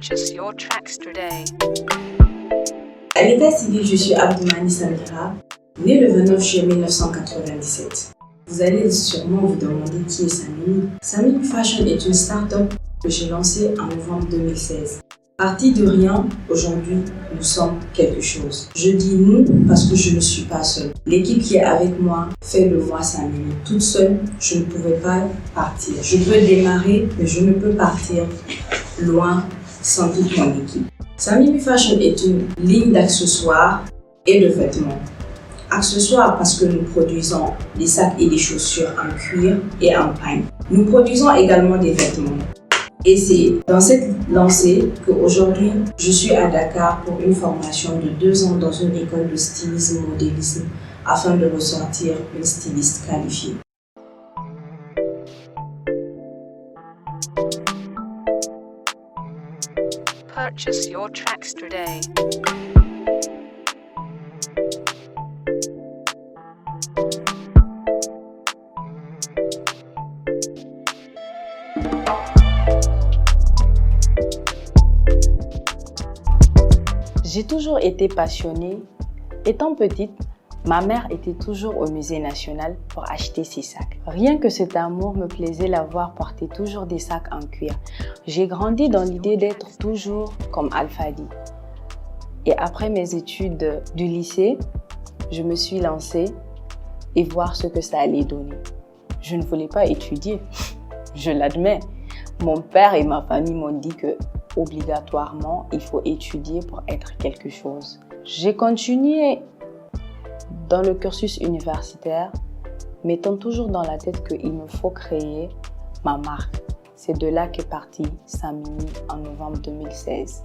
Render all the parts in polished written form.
Purchase your tracks today. À l'état civil, je suis Abdoumani Samira, née le 29 juillet 1997. Vous allez sûrement vous demander qui est Samimi. Samimi Fashion est une start-up que j'ai lancée en novembre 2016. Partie de rien, aujourd'hui, nous sommes quelque chose. Je dis nous parce que je ne suis pas seule. L'équipe qui est avec moi fait de moi Samimi. Toute seule, je ne pouvais pas partir. Je peux démarrer, mais je ne peux partir loin sans toute mon équipe. Samimi Fashion est une ligne d'accessoires et de vêtements. Accessoires parce que nous produisons des sacs et des chaussures en cuir et en pagne. Nous produisons également des vêtements. Et c'est dans cette lancée qu'aujourd'hui, je suis à Dakar pour une formation de 2 ans dans une école de stylisme et modélisme afin de ressortir une styliste qualifiée. Purchase your tracks today. J'ai toujours été passionnée. Étant petite, ma mère était toujours au musée national pour acheter ses sacs. Rien que cet amour me plaisait la voir porter toujours des sacs en cuir. J'ai grandi dans l'idée d'être toujours comme Alfadi. Et après mes études du lycée, je me suis lancée et voir ce que ça allait donner. Je ne voulais pas étudier, je l'admets. Mon père et ma famille m'ont dit que obligatoirement, il faut étudier pour être quelque chose. J'ai continué dans le cursus universitaire, mettant toujours dans la tête qu'il me faut créer ma marque. C'est de là qu'est parti Samimi en novembre 2016.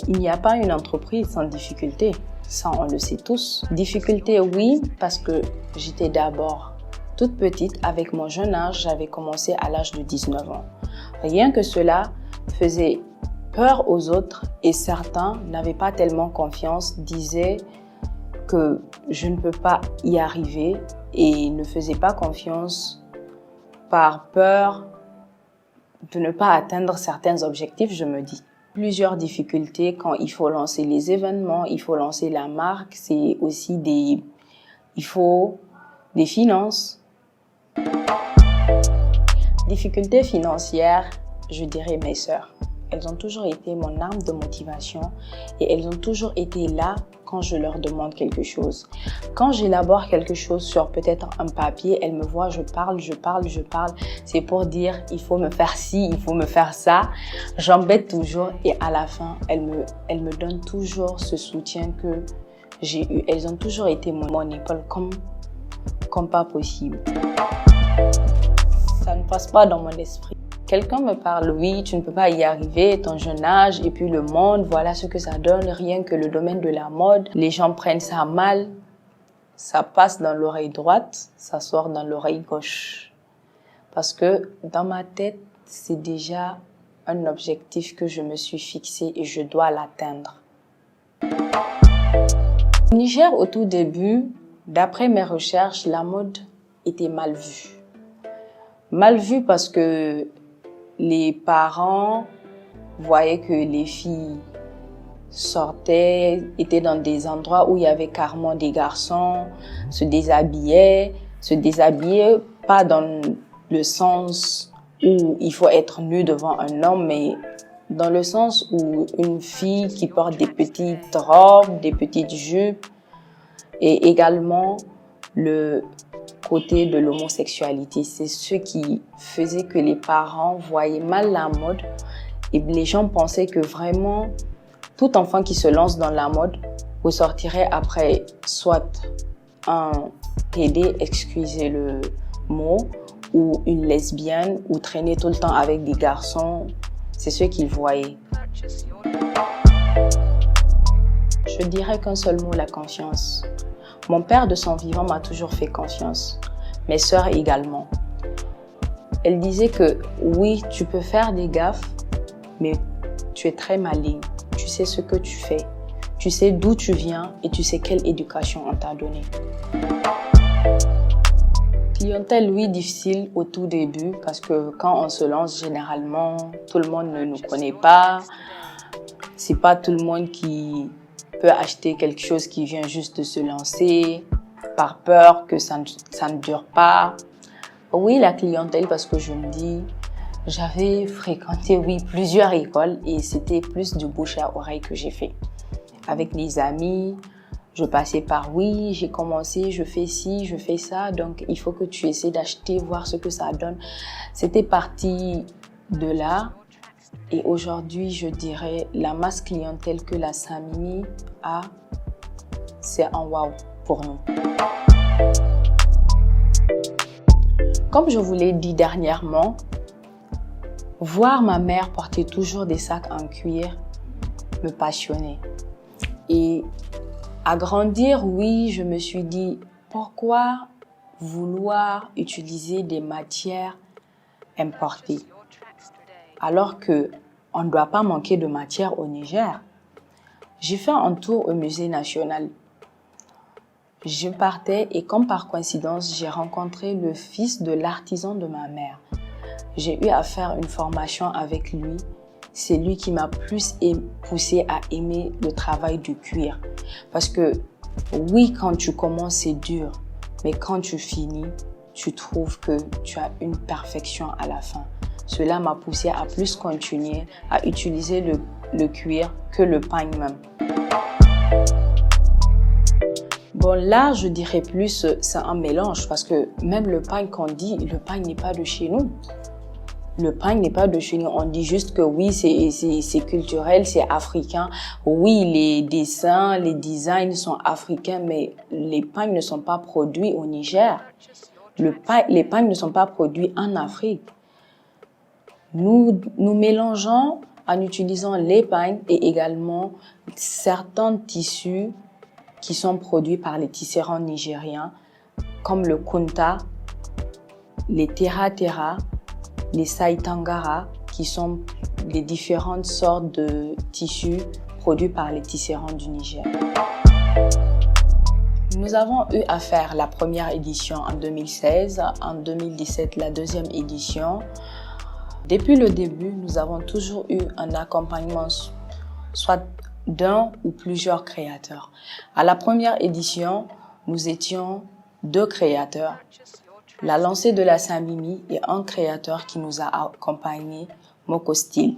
Il n'y a pas une entreprise sans difficulté, ça on le sait tous. Difficulté oui, parce que j'étais d'abord toute petite, avec mon jeune âge, j'avais commencé à l'âge de 19 ans. Rien que cela faisait peur aux autres et certains n'avaient pas tellement confiance, disaient que je ne peux pas y arriver et ne faisaient pas confiance par peur de ne pas atteindre certains objectifs, je me dis. Plusieurs difficultés quand il faut lancer les événements, il faut lancer la marque, c'est aussi il faut des finances. Difficultés financières, je dirais mes sœurs. Elles ont toujours été mon arme de motivation et elles ont toujours été là quand je leur demande quelque chose. Quand j'élabore quelque chose sur peut-être un papier, elles me voient, je parle. C'est pour dire, il faut me faire ci, il faut me faire ça. J'embête toujours et à la fin, elles me donnent toujours ce soutien que j'ai eu. Elles ont toujours été mon épaule comme pas possible. Ça ne passe pas dans mon esprit. Quelqu'un me parle, oui, tu ne peux pas y arriver, ton jeune âge, et puis le monde, voilà ce que ça donne, rien que le domaine de la mode. Les gens prennent ça mal, ça passe dans l'oreille droite, ça sort dans l'oreille gauche. Parce que dans ma tête, c'est déjà un objectif que je me suis fixé et je dois l'atteindre. Au Niger, au tout début, d'après mes recherches, la mode était mal vue. Mal vue parce que les parents voyaient que les filles sortaient, étaient dans des endroits où il y avait carrément des garçons, se déshabillaient pas dans le sens où il faut être nu devant un homme, mais dans le sens où une fille qui porte des petites robes, des petites jupes, et également le côté de l'homosexualité. C'est ce qui faisait que les parents voyaient mal la mode et les gens pensaient que vraiment tout enfant qui se lance dans la mode ressortirait après soit un PD, excusez le mot, ou une lesbienne, ou traîner tout le temps avec des garçons. C'est ce qu'ils voyaient. Je dirais qu'un seul mot, la confiance. Mon père de son vivant m'a toujours fait confiance. Mes sœurs également. Elle disait que oui, tu peux faire des gaffes, mais tu es très maligne. Tu sais ce que tu fais. Tu sais d'où tu viens et tu sais quelle éducation on t'a donnée. clientèle, oui, difficile au tout début parce que quand on se lance, généralement, tout le monde ne nous connaît pas. C'est pas tout le monde qui peut acheter quelque chose qui vient juste de se lancer par peur que ça ne dure pas. Oui, la clientèle, parce que je me dis, j'avais fréquenté, oui, plusieurs écoles et c'était plus du bouche à oreille que j'ai fait. Avec les amis, je passais par oui, j'ai commencé, je fais ci, je fais ça, donc il faut que tu essaies d'acheter, voir ce que ça donne. C'était parti de là et aujourd'hui, je dirais, la masse clientèle que la Samimi a, c'est un wow pour nous. Comme je vous l'ai dit dernièrement, voir ma mère porter toujours des sacs en cuir me passionnait. Et à grandir, oui, je me suis dit, pourquoi vouloir utiliser des matières importées alors qu'on ne doit pas manquer de matière au Niger? J'ai fait un tour au musée national. Je partais et comme par coïncidence, j'ai rencontré le fils de l'artisan de ma mère. J'ai eu à faire une formation avec lui. C'est lui qui m'a plus poussé à aimer le travail du cuir. Parce que oui, quand tu commences, c'est dur. Mais quand tu finis, tu trouves que tu as une perfection à la fin. Cela m'a poussé à plus continuer à utiliser le cuir que le pagne même. Bon, là, je dirais plus, c'est un mélange parce que même le pagne qu'on dit, le pagne n'est pas de chez nous. Le pagne n'est pas de chez nous. On dit juste que oui, c'est culturel, c'est africain. Oui, les dessins, les designs sont africains, mais les pagnes ne sont pas produits au Niger. Les pagnes ne sont pas produits en Afrique. Nous mélangeons en utilisant les pagnes et également certains tissus qui sont produits par les tisserands nigériens, comme le kunta, les tera-tera, les saitangara, qui sont les différentes sortes de tissus produits par les tisserands du Niger. Nous avons eu à faire la première édition en 2016, en 2017 la deuxième édition. Depuis le début, nous avons toujours eu un accompagnement soit d'un ou plusieurs créateurs. À la première édition, nous étions 2 créateurs. La lancée de la Samimi et un créateur qui nous a accompagnés, Moko Style.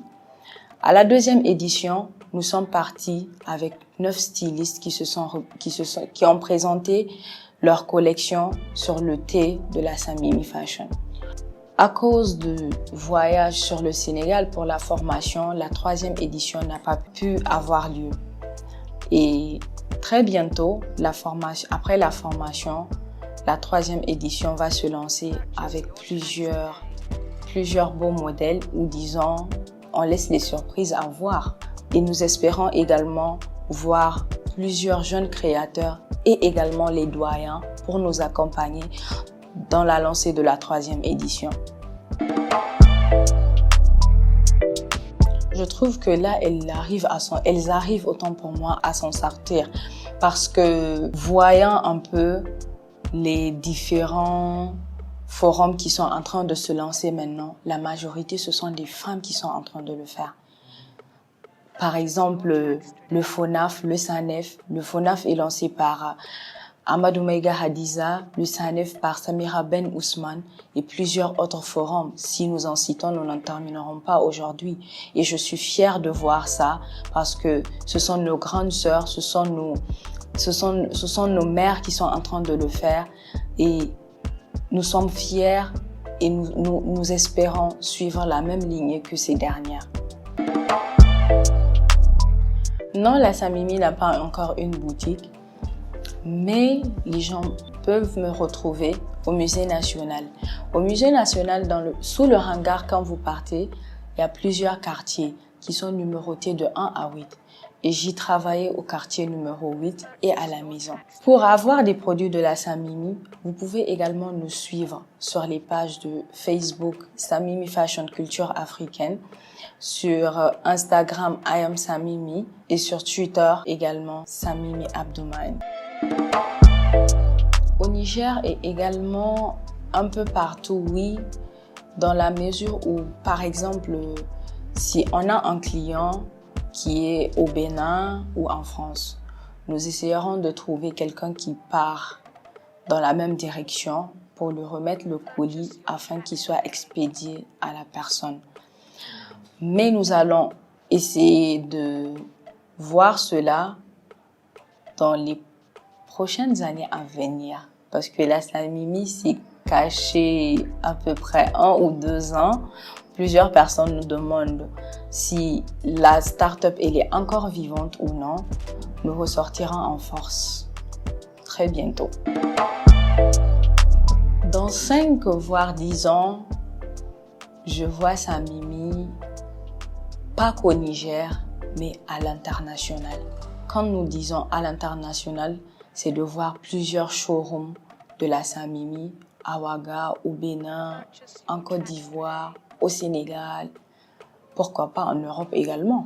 À la deuxième édition, nous sommes partis avec 9 stylistes qui ont présenté leur collection sur le thé de la Samimi Fashion. À cause du voyage sur le Sénégal pour la formation, la 3e édition n'a pas pu avoir lieu. Et très bientôt, après la formation, la 3e édition va se lancer avec plusieurs beaux modèles ou disons, on laisse les surprises à voir. Et nous espérons également voir plusieurs jeunes créateurs et également les doyens pour nous accompagner dans la lancée de la 3e édition. Je trouve que là, elles arrivent autant pour moi à s'en sortir parce que voyant un peu les différents forums qui sont en train de se lancer maintenant, la majorité, ce sont des femmes qui sont en train de le faire. Par exemple, le FONAF, le SANEF. Le FONAF est lancé par Amadou Maïga Hadiza, le SANEF par Samira Ben Ousmane et plusieurs autres forums. Si nous en citons, nous n'en terminerons pas aujourd'hui. Et je suis fière de voir ça parce que ce sont nos grandes sœurs, ce sont nos mères qui sont en train de le faire et nous sommes fiers et nous espérons suivre la même lignée que ces dernières. Non, la Samimi n'a pas encore une boutique, mais les gens peuvent me retrouver au Musée national. Au Musée national, sous le hangar, quand vous partez, il y a plusieurs quartiers qui sont numérotés de 1 à 8. Et j'y travaillais au quartier numéro 8 et à la maison. Pour avoir des produits de la Samimi, vous pouvez également nous suivre sur les pages de Facebook Samimi Fashion Culture Africaine, sur Instagram I am Samimi et sur Twitter également Samimi Abdoumane. Au Niger est également un peu partout, oui, dans la mesure où, par exemple, si on a un client qui est au Bénin ou en France, nous essayerons de trouver quelqu'un qui part dans la même direction pour lui remettre le colis afin qu'il soit expédié à la personne. Mais nous allons essayer de voir cela dans les prochaines années à venir. Parce que la Samimi s'est cachée à peu près 1 ou 2 ans. Plusieurs personnes nous demandent si la start-up elle est encore vivante ou non. Nous ressortirons en force très bientôt. Dans 5 voire 10 ans, je vois Samimi pas qu'au Niger, mais à l'international. Quand nous disons à l'international, c'est de voir plusieurs showrooms de la Samimi à Ouaga, au Bénin, en Côte d'Ivoire, au Sénégal, pourquoi pas en Europe également.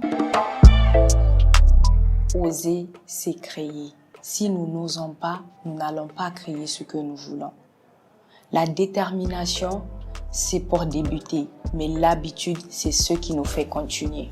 Oser, c'est créer. Si nous n'osons pas, nous n'allons pas créer ce que nous voulons. La détermination, c'est pour débuter, mais l'habitude, c'est ce qui nous fait continuer.